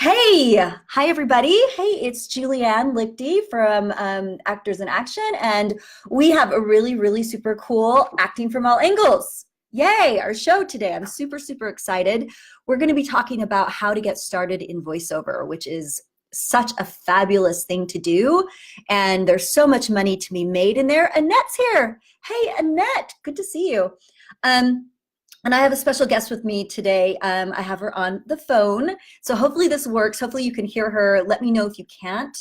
Hey, hi everybody. Hey, it's Julianne Lichty from Actors in Action, and we have a really super cool Acting from All Angles. Yay, our show today. I'm super excited. We're going to be talking about how to get started in voiceover, which is such a fabulous thing to do, and there's so much money to be made in there. Annette's here. Hey, Annette, good to see you. Um, and I have a special guest with me today. I have her on the phone. So hopefully this works. Hopefully you can hear her. Let me know if you can't.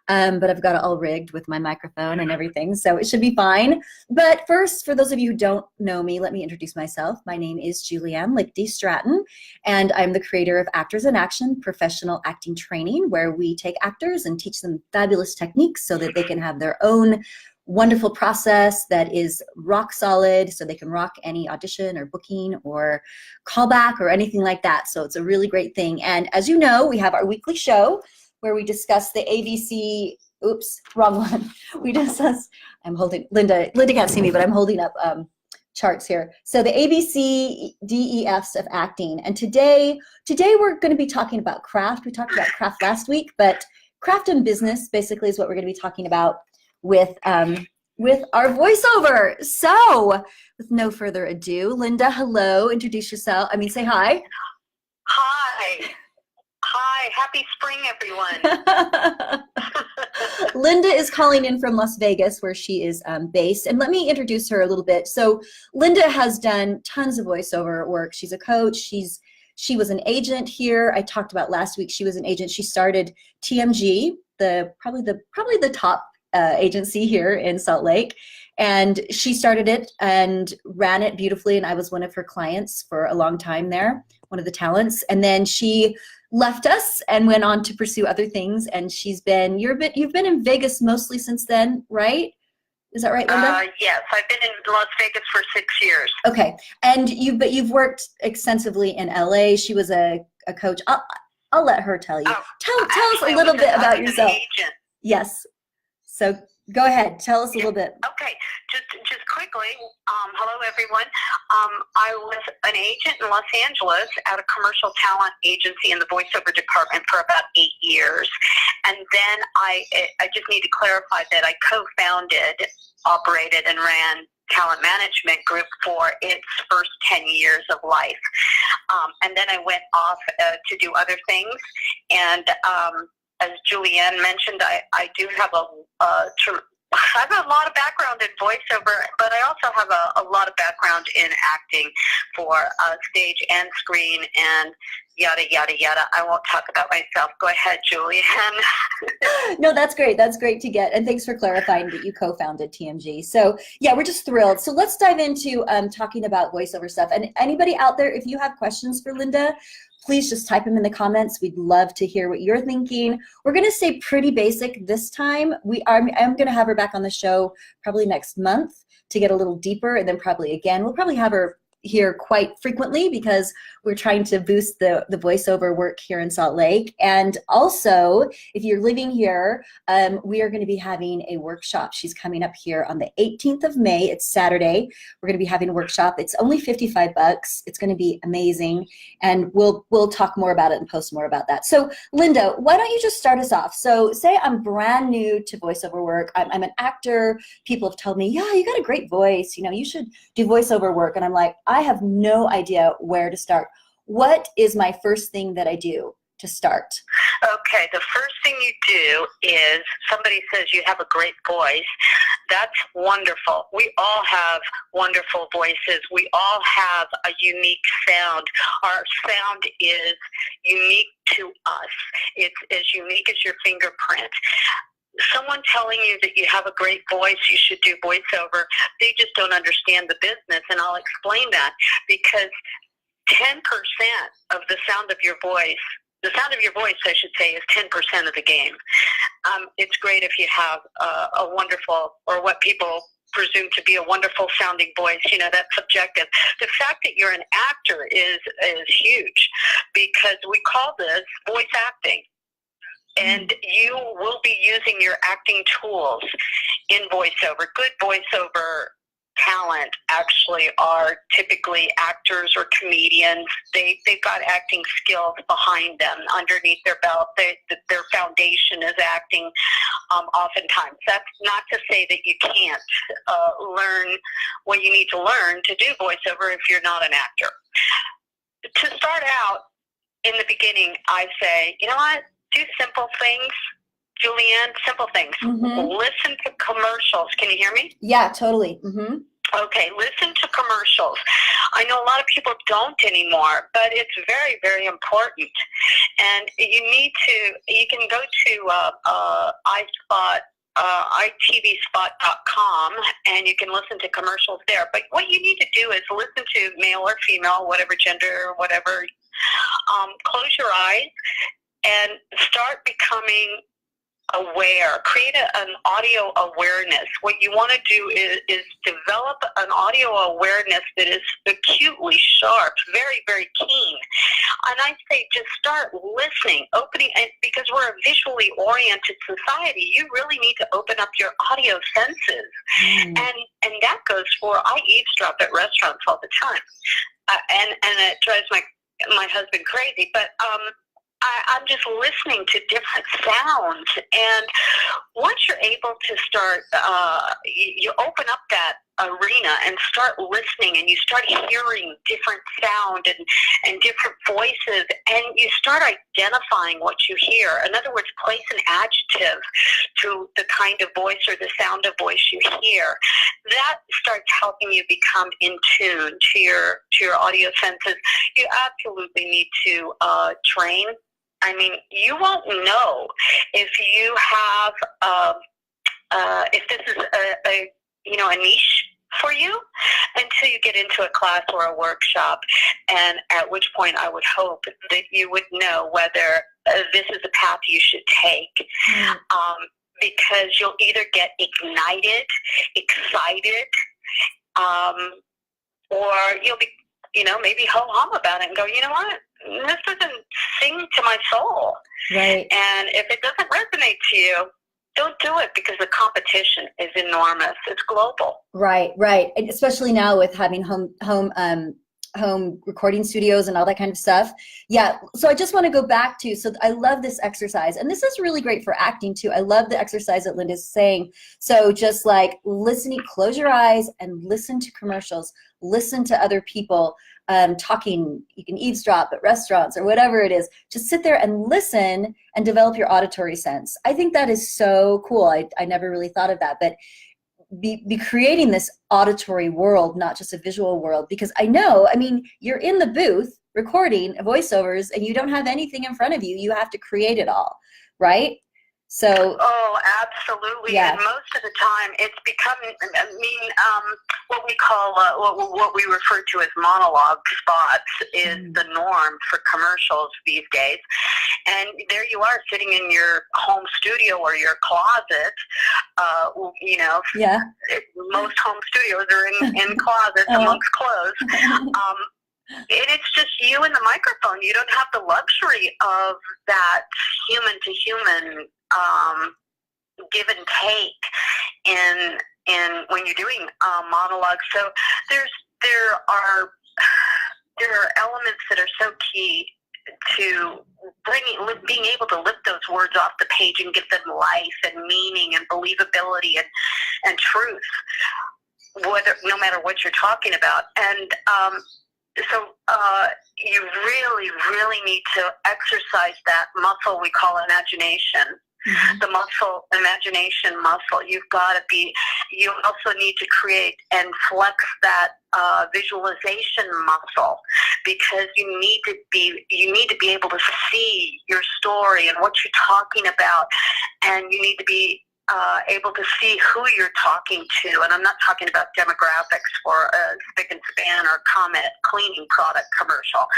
But I've got it all rigged with my microphone and everything, so it should be fine. But first, for those of you who don't know me, let me introduce myself. My name is Julianne Lichty Stratton, and I'm the creator of Actors in Action Professional Acting Training, where we take actors and teach them fabulous techniques so that they can have their own wonderful process that is rock solid so they can rock any audition or booking or callback or anything like that. So it's a really great thing. And as you know, we have our weekly show where we discuss the ABC, oops, wrong one. We discuss, I'm holding, Linda can't see me, but I'm holding up charts here. So the ABC DEFs of acting. And today we're going to be talking about craft. We talked about craft last week, but craft and business basically is what we're going to be talking about with our voiceover. So with no further ado, Linda, hello, introduce yourself. I mean, say hi. Hi. Hi. Happy spring, everyone. Linda is calling in from Las Vegas, where she is based. And let me introduce her a little bit. So Linda has done tons of voiceover work. She's a coach. She was an agent here. I talked about last week. She was an agent. She started TMG, probably the top agency here in Salt Lake. And she started it and ran it beautifully. And I was one of her clients for a long time there, one of the talents. And then she left us and went on to pursue other things. And you've been in Vegas mostly since then, right? Is that right, Linda? Yes, I've been in Las Vegas for 6 years. Okay. And you've worked extensively in LA. She was a coach. I'll let her tell you. Oh, Tell us a little bit about yourself. Agent. Yes. So go ahead, tell us a little bit. Okay, just quickly, hello everyone. I was an agent in Los Angeles at a commercial talent agency in the voiceover department for about 8 years. And then I just need to clarify that I co-founded, operated, and ran talent management group for its first 10 years of life. And then I went off to do other things. And as Julianne mentioned, I do have I have a lot of background in voiceover, but I also have a lot of background in acting for stage and screen and yada, yada, yada. I won't talk about myself. Go ahead, Julianne. No, that's great. That's great to get. And thanks for clarifying that you co-founded TMG. So yeah, we're just thrilled. So let's dive into talking about voiceover stuff. And anybody out there, if you have questions for Linda, please just type them in the comments. We'd love to hear what you're thinking. We're going to stay pretty basic this time. I'm going to have her back on the show probably next month to get a little deeper, and then probably again. We'll probably have her here quite frequently because we're trying to boost the voiceover work here in Salt Lake. And also, if you're living here, we are going to be having a workshop. She's coming up here on the 18th of May. It's Saturday. We're going to be having a workshop. It's only $55. It's going to be amazing. And we'll talk more about it and post more about that. So Linda, why don't you just start us off? So say I'm brand new to voiceover work. I'm an actor. People have told me, yeah, you got a great voice. You should do voiceover work. And I'm like, I have no idea where to start. What is my first thing that I do to start? Okay, the first thing you do is somebody says you have a great voice. That's wonderful. We all have wonderful voices. We all have a unique sound. Our sound is unique to us. It's as unique as your fingerprint. Someone telling you that you have a great voice, you should do voiceover, they just don't understand the business, and I'll explain that because 10% of the sound of your voice, I should say, is 10% of the game. It's great if you have a wonderful, or what people presume to be a wonderful sounding voice. That's subjective. The fact that you're an actor is huge because we call this voice acting. And you will be using your acting tools in voiceover. Good voiceover talent actually are typically actors or comedians. They've got acting skills behind them underneath their belt. Their foundation is acting. Oftentimes, that's not to say that you can't learn what you need to learn to do voiceover if you're not an actor. To start out in the beginning, I say, you know what? Do simple things. Julianne, simple things. Mm-hmm. Listen to commercials. Can you hear me? Yeah, totally. Mm-hmm. Okay, listen to commercials. I know a lot of people don't anymore, but it's very, very important. And you can go to iSpot, itvspot.com, and you can listen to commercials there. But what you need to do is listen to male or female, whatever gender, whatever. Close your eyes and start becoming aware. Create an audio awareness. What you want to do is develop an audio awareness that is acutely sharp, very, very keen. And I say just start listening, opening, and because we're a visually oriented society, you really need to open up your audio senses. And that goes for, I eavesdrop at restaurants all the time. And it drives my husband crazy, but I'm just listening to different sounds, and once you're able to start, you open up that arena and start listening, and you start hearing different sound and different voices, and you start identifying what you hear. In other words, place an adjective to the kind of voice or the sound of voice you hear. That starts helping you become in tune to your audio senses. You absolutely need to train. I mean, you won't know if you have, if this is a niche for you until you get into a class or a workshop, and at which point I would hope that you would know whether this is a path you should take. Because you'll either get ignited, excited, or you'll be, maybe ho-hum about it and go, you know what? This doesn't sing to my soul. Right. And if it doesn't resonate to you, don't do it, because the competition is enormous. It's global. Right. And especially now with having home recording studios and all that kind of stuff. Yeah. So I just want to go back to, so I love this exercise, and this is really great for acting too. I love the exercise that Linda's saying. So just like listening, close your eyes and listen to commercials, listen to other people talking. You can eavesdrop at restaurants or whatever it is. Just sit there and listen and develop your auditory sense. I think that is so cool. I never really thought of that, but be creating this auditory world, not just a visual world, because I mean, you're in the booth recording voiceovers and you don't have anything in front of you. You have to create it all, right? So. Oh, absolutely. Yeah. And most of the time it's become, what we call, what we refer to as monologue spots is the norm for commercials these days. And there you are sitting in your home studio or your closet, Yeah. Most home studios are in closets amongst clothes. And it's just you and the microphone. You don't have the luxury of that human-to-human give and take in when you're doing monologues. So there are elements that are so key to being able to lift those words off the page and give them life and meaning and believability and truth, no matter what you're talking about. And so you really, really need to exercise that muscle we call imagination. Mm-hmm. The imagination muscle. You also need to create and flex that visualization muscle, because you need to be able to see your story and what you're talking about, and you need to be able to see who you're talking to. And I'm not talking about demographics for a spick and span or Comet cleaning product commercial.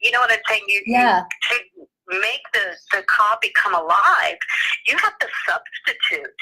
You know what I'm saying? To make the copy come alive, you have to substitute.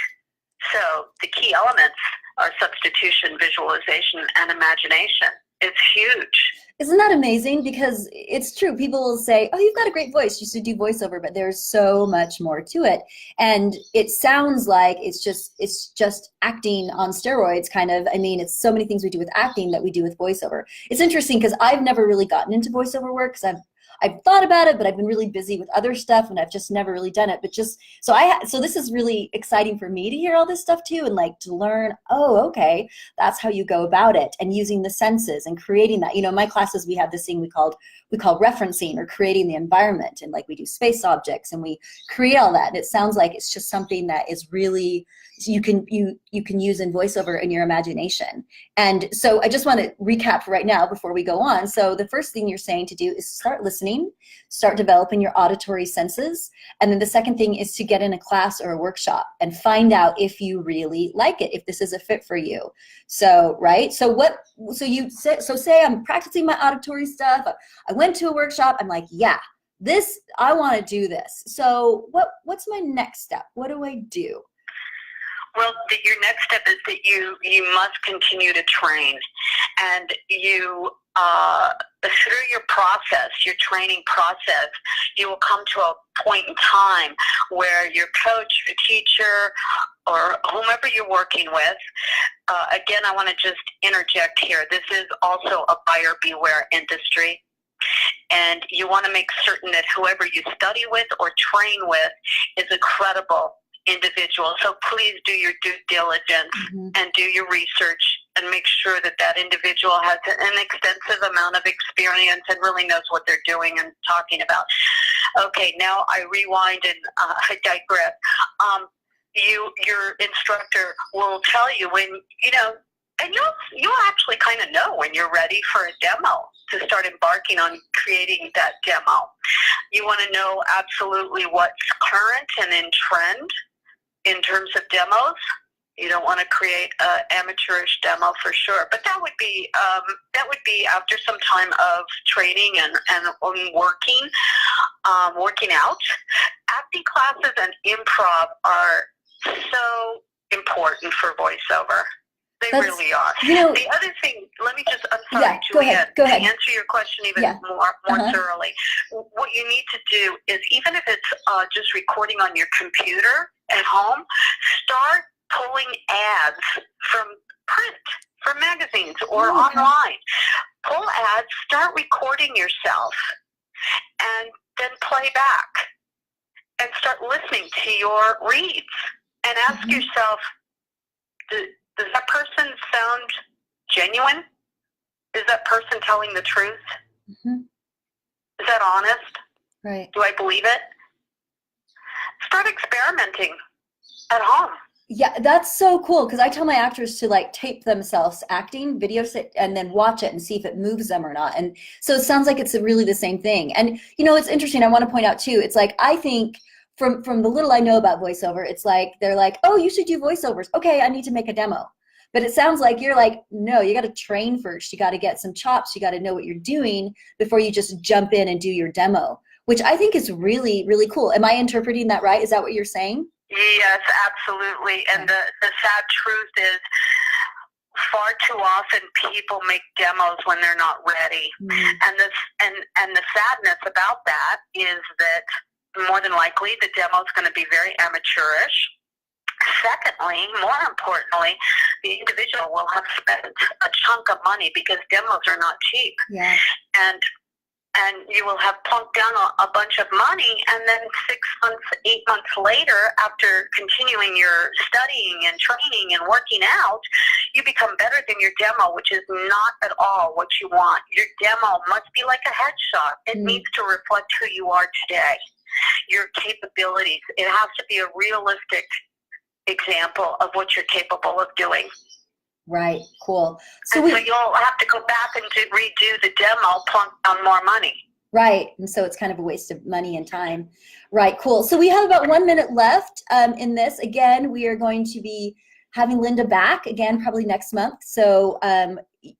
So the key elements are substitution, visualization, and imagination. It's huge. Isn't that amazing? Because it's true. People will say, oh, you've got a great voice. You should do voiceover, but there's so much more to it. And it sounds like it's just acting on steroids, kind of. I mean, it's so many things we do with acting that we do with voiceover. It's interesting because I've never really gotten into voiceover work because I've thought about it, but I've been really busy with other stuff and I've just never really done it. But just, so this is really exciting for me to hear all this stuff too, and like to learn, oh, okay, that's how you go about it, and using the senses and creating that. You know, in my classes, we have this thing we call referencing, or creating the environment, and like we do space objects and we create all that. And it sounds like it's just something that is really, you can use in voiceover in your imagination. And so I just want to recap right now before we go on. So the first thing you're saying to do is start listening, start developing your auditory senses. And then the second thing is to get in a class or a workshop and find out if you really like it, if this is a fit for you. So, right? So say I'm practicing my auditory stuff. I went to a workshop. I'm like, yeah, I want to do this. So what's my next step? What do I do? Well, your next step is that you must continue to train, and you through your process, your training process, you will come to a point in time where your coach, your teacher, or whomever you're working with. Again, I want to just interject here. This is also a buyer beware industry. And you want to make certain that whoever you study with or train with is a credible individual. So please do your due diligence and do your research and make sure that that individual has an extensive amount of experience and really knows what they're doing and talking about. Okay, now I rewind and I digress. Your instructor will tell you when, and you'll actually kind of know when you're ready for a demo to start embarking on creating that demo. You want to know absolutely what's current and in trend in terms of demos. You don't want to create an amateurish demo for sure, but that would be after some time of training and working out. Acting classes and improv are so important for voiceover. They really are. The other thing, I'm sorry, Juliet, go ahead. to answer your question even more thoroughly, what you need to do is, even if it's just recording on your computer at home, start pulling ads from print, from magazines or online. Pull ads, start recording yourself, and then play back and start listening to your reads and ask yourself, does that person sound genuine? Is that person telling the truth? Is that honest? Right. Do I believe it? Start experimenting at home. Yeah, that's so cool, because I tell my actors to like tape themselves acting, videos it, and then watch it and see if it moves them or not. And so it sounds like it's really the same thing. And it's interesting. I want to point out too, it's like, I think from the little I know about voiceover, it's like they're like, oh, you should do voiceovers. Okay, I need to make a demo. But it sounds like you're like, no, you got to train first. You got to get some chops. You got to know what you're doing before you just jump in and do your demo, which I think is really, really cool. Am I interpreting that right? Is that what you're saying? Yes, absolutely. And the sad truth is, far too often people make demos when they're not ready. And the sadness about that is that more than likely the demo is going to be very amateurish. Secondly, more importantly, the individual will have spent a chunk of money, because demos are not cheap. Yeah. And you will have plunked down a bunch of money, and then 6 months, 8 months later, after continuing your studying and training and working out, you become better than your demo, which is not at all what you want. Your demo must be like a headshot. It needs to reflect who you are today, your capabilities. It has to be a realistic example of what you're capable of doing. Right. Cool. So you'll have to go back and redo the demo, plunk down more money. Right. And so it's kind of a waste of money and time. Right. Cool. So we have about 1 minute left in this. Again, we are going to be having Linda back again, probably next month. So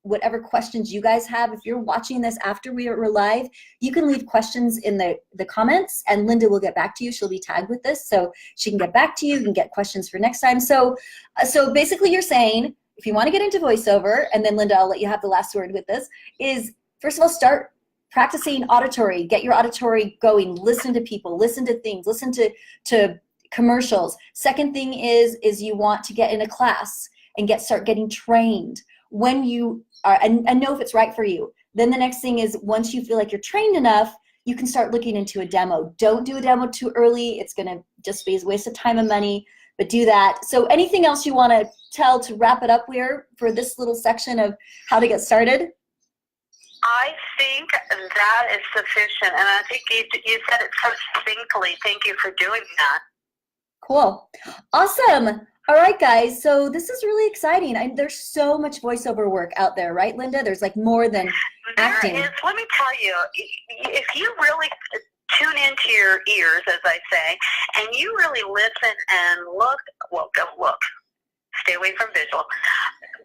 whatever questions you guys have, if you're watching this after we're live, you can leave questions in the comments, and Linda will get back to you. She'll be tagged with this, so she can get back to you and get questions for next time. So basically you're saying, if you want to get into voiceover, and then Linda, I'll let you have the last word with this, is first of all, start practicing auditory. Get your auditory going. Listen to people. Listen to things. Listen to commercials. Second thing is you want to get in a class and start getting trained when you are, and know if it's right for you. Then the next thing is, once you feel like you're trained enough, you can start looking into a demo. Don't do a demo too early. It's going to just be a waste of time and money, but do that. So anything else you want to tell to wrap it up here for this little section of how to get started? I think that is sufficient, and I think you said it so succinctly. Thank you for doing that. Cool. Awesome. All right, guys. So this is really exciting. There's so much voiceover work out there, right, Linda? There's like more than acting. There is. Let me tell you, if you really tune into your ears, as I say, and you really listen and look, well, don't look. Stay away from visual.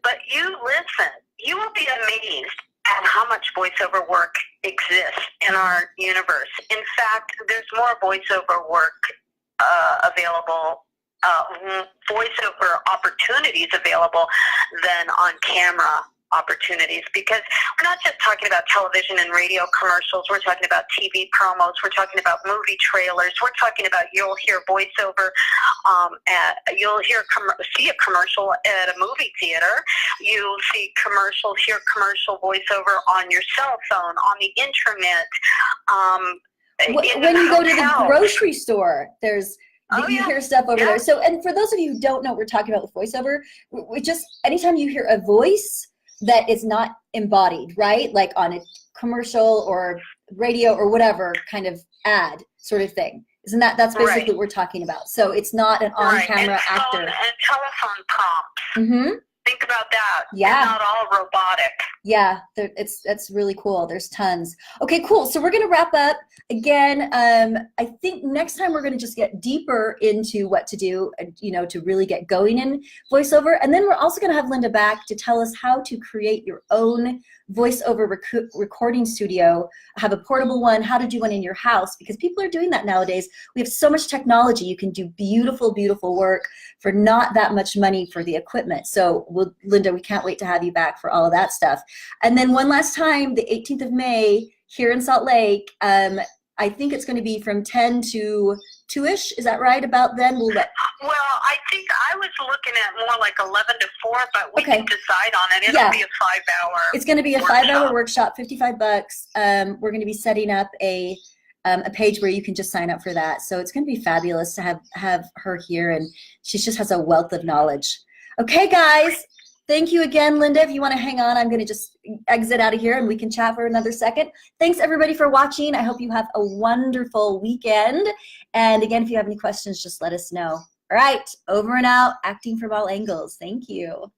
But you listen, you will be amazed at how much voiceover work exists in our universe. In fact, there's more voiceover work available, voiceover opportunities available than on camera opportunities, because we're not just talking about television and radio commercials, we're talking about TV promos, we're talking about movie trailers, we're talking about, you'll hear voiceover, see a commercial at a movie theater, you'll see commercials, hear commercial voiceover on your cell phone, on the internet, when you go to the grocery store, you hear stuff over there. So, and for those of you who don't know what we're talking about with voiceover, we just, anytime you hear a voice that is not embodied, right? Like on a commercial or radio or whatever kind of ad sort of thing. That's basically what we're talking about. So it's not an on-camera actor. And telephone prompts. Mm-hmm. Think about that. Yeah. They're not all robotic. Yeah, it's really cool. There's tons. Okay, cool. So we're going to wrap up. Again, I think next time we're going to just get deeper into what to do, to really get going in voiceover. And then we're also going to have Linda back to tell us how to create your own voiceover recording studio, have a portable one, how to do one in your house, because people are doing that nowadays. We have so much technology. You can do beautiful, beautiful work for not that much money for the equipment. So Linda, we can't wait to have you back for all of that stuff. And then one last time, the 18th of May here in Salt Lake, I think it's going to be from 10 to 2-ish. Is that right? About then? Well, I think I was looking at more like 11 to 4, but we can decide on it. It'll be a 5-hour. It's going to be a 5-hour workshop, $55. We're going to be setting up a page where you can just sign up for that. So it's going to be fabulous to have her here, and she just has a wealth of knowledge. Okay, guys. Thank you again, Linda. If you want to hang on, I'm going to just exit out of here and we can chat for another second. Thanks, everybody, for watching. I hope you have a wonderful weekend. And again, if you have any questions, just let us know. All right, over and out, acting from all angles. Thank you.